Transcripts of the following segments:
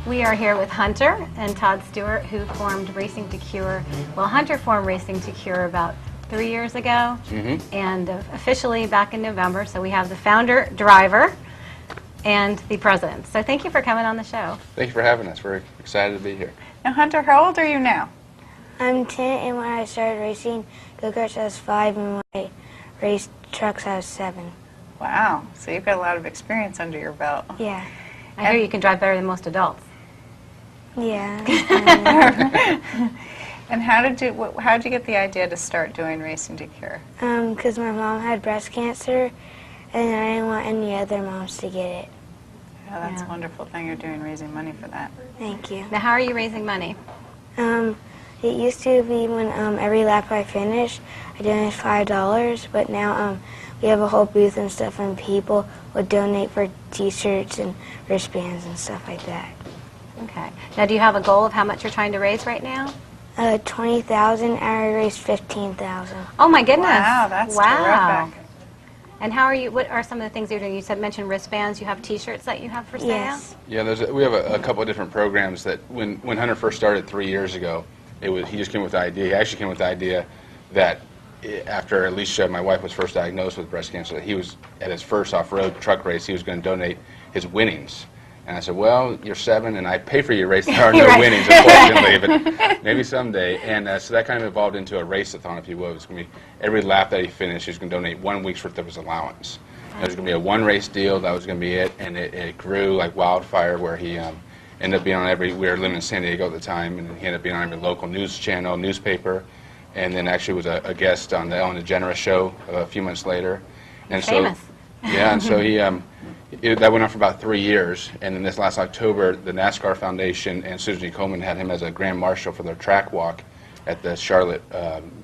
We are here with Hunter and Todd Stewart, who formed Racing2cure. Well, Hunter formed Racing2cure about 3 years ago, and officially back in November. So we have the founder, driver, and the president. So thank you for coming on the show. Thank you for having us. We're excited to be here. Now, Hunter, how old are you now? I'm 10, and when I started racing go-karts, I was 5, and when I raced trucks, I was 7. Wow, so you've got a lot of experience under your belt. Yeah. I hear you can drive better than most adults. Yeah. And how did you get the idea to start doing Racing2cure? Because my mom had breast cancer, and I didn't want any other moms to get it. Yeah, that's a wonderful thing you're doing, raising money for that. Thank you. Now, how are you raising money? It used to be when every lap I finished, I donated $5, but now we have a whole booth and stuff, and people would donate for T-shirts and wristbands and stuff like that. Okay. Now, do you have a goal of how much you're trying to raise right now? 20,000. I raised 15,000. Oh my goodness! Wow, that's terrific. And how are you? What are some of the things you're doing? You mentioned wristbands. You have T-shirts that you have for sale. Yes. Yeah, we have a couple of different programs that when Hunter first started 3 years ago, he just came with the idea. He actually came with the idea that after Alicia, my wife, was first diagnosed with breast cancer, that he was at his first off-road truck race, he was going to donate his winnings. And I said, well, you're 7, and I pay for your race. There are no winnings, unfortunately, but maybe someday. And so that kind of evolved into a race-a-thon, if you will. It was going to be every lap that he finished, he was going to donate 1 week's worth of his allowance. And it was going to be a one-race deal. That was going to be it. And it grew like wildfire, where he ended up being on we were living in San Diego at the time, and he ended up being on every local news channel, newspaper, and then actually was a guest on the Ellen DeGeneres show a few months later. And famous. So, yeah, and so that went on for about 3 years, and then this last October, the NASCAR Foundation and Susan G. Komen had him as a grand marshal for their track walk at the Charlotte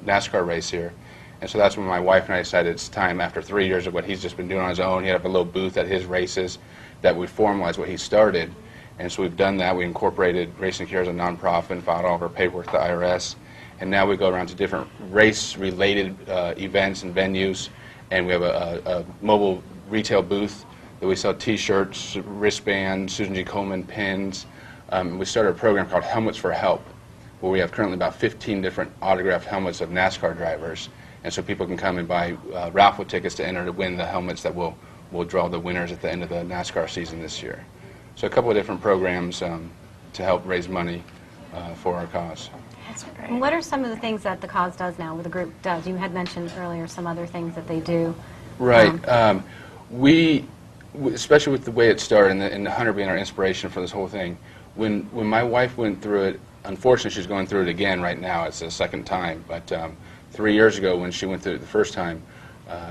NASCAR race here. And so that's when my wife and I decided it's time, after 3 years of what he's just been doing on his own. He had a little booth at his races, that we formalized what he started. And so we've done that. We incorporated Racing2cure as a nonprofit and filed all of our paperwork to the IRS. And now we go around to different race-related events and venues, and we have a mobile retail booth that we sell T-shirts, wristbands, Susan G. Komen pins. We started a program called Helmets for Help, where we have currently about 15 different autographed helmets of NASCAR drivers, and so people can come and buy raffle tickets to enter to win the helmets that will draw the winners at the end of the NASCAR season this year. So a couple of different programs to help raise money for our cause. That's great. And what are some of the things that the cause does now, or the group does? You had mentioned earlier some other things that they do. Right. We, especially with the way it started, and Hunter being our inspiration for this whole thing, when my wife went through it, unfortunately she's going through it again right now. It's the second time. But 3 years ago, when she went through it the first time,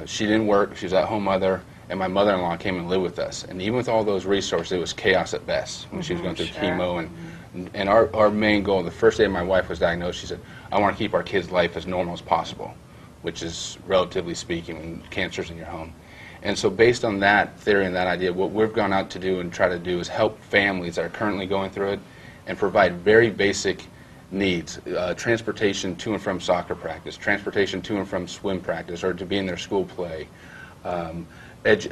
she didn't work. She was at home mother, and my mother-in-law came and lived with us. And even with all those resources, it was chaos at best when she was going through chemo. And our main goal, the first day my wife was diagnosed, she said, I want to keep our kids' life as normal as possible, which is, relatively speaking, when cancer's in your home. And so based on that theory and that idea, what we've gone out to do and try to do is help families that are currently going through it and provide very basic needs, transportation to and from soccer practice, transportation to and from swim practice, or to be in their school play,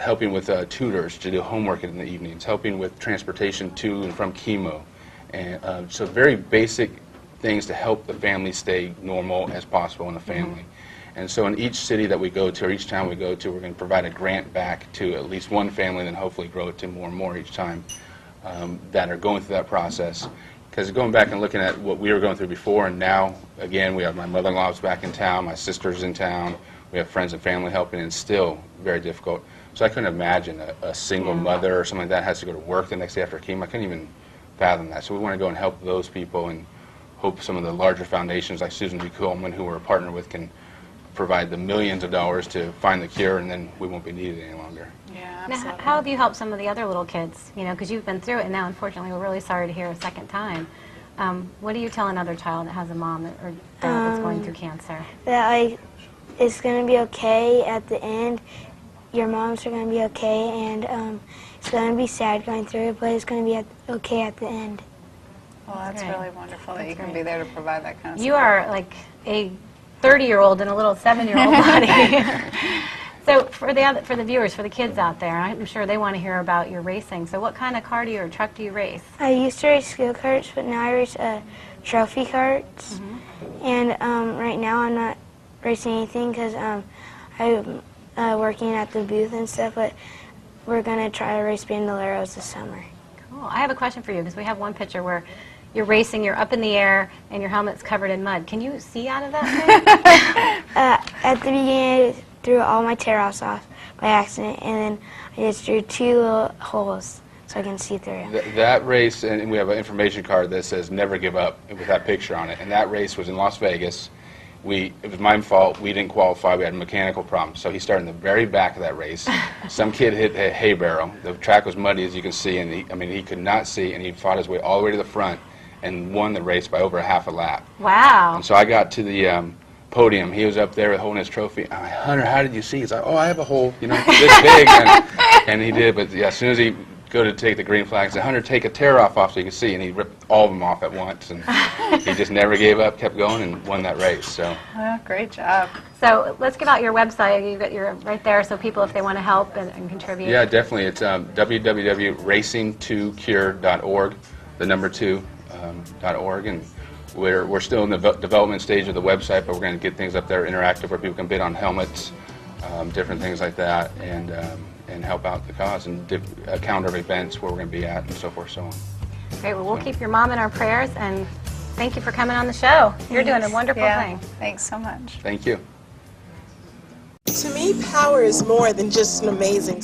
helping with tutors to do homework in the evenings, helping with transportation to and from chemo. And so very basic things to help the family stay normal as possible in the family. And so in each city that we go to, or each town we go to, we're going to provide a grant back to at least one family, and then hopefully grow it to more and more each time that are going through that process. Because going back and looking at what we were going through before, and now, again, we have my mother-in-law's back in town, my sister's in town, we have friends and family helping, and it's still very difficult. So I couldn't imagine a single mother or something like that has to go to work the next day after chemo. I couldn't even fathom that. So we want to go and help those people, and hope some of the larger foundations like Susan G. Komen, who we're a partner with, can provide the millions of dollars to find the cure, and then we won't be needed any longer. Yeah, Now, absolutely. how have you helped some of the other little kids? You know, because you've been through it, and now, unfortunately, we're really sorry to hear a second time. What do you tell another child that has a mom or dad that's going through cancer? That it's going to be okay at the end. Your moms are going to be okay, and it's going to be sad going through it, but it's going to be okay at the end. Well, that's great. really wonderful that you can great. be there to provide that kind of support. You are like a 30-year-old in a little 7-year-old body. So for the viewers, for the kids out there, I'm sure they want to hear about your racing. So what kind of car or truck do you race? I used to race go-karts, but now I race trophy carts. And right now I'm not racing anything because I'm working at the booth and stuff, but we're going to try to race Bandoleros this summer. Cool. I have a question for you because we have one picture where you're racing, you're up in the air, and your helmet's covered in mud. Can you see out of that thing? At the beginning, I threw all my tear-offs off by accident, and then I just drew 2 little holes so I can see through them. That race, and we have an information card that says "Never Give Up" with that picture on it. And that race was in Las Vegas. It was my fault. We didn't qualify. We had a mechanical problem. So he started in the very back of that race. Some kid hit a hay barrel. The track was muddy, as you can see, and he could not see, and he fought his way all the way to the front and won the race by over a half a lap. Wow. And so I got to the podium. He was up there holding his trophy. I'm like, "Hunter, how did you see?" He's like, "Oh, I have a hole, this big." And he did, but yeah, as soon as he go to take the green flag, he said, "Hunter, take a tear-off off so you can see," and he ripped all of them off at once. And he just never gave up, kept going, and won that race. So. Well, great job. So let's give out your website. You're right there, so people, if they want to help and contribute. Yeah, definitely. It's www.racing2cure.org, the number 2.org, and we're still in the development stage of the website, but we're going to get things up there interactive where people can bid on helmets, different things like that, and help out the cause, and a calendar of events where we're going to be at, and so forth, so on. Great. Well, we'll keep your mom in our prayers, and thank you for coming on the show. You're doing a wonderful thing. Thanks so much. Thank you. To me, power is more than just an amazing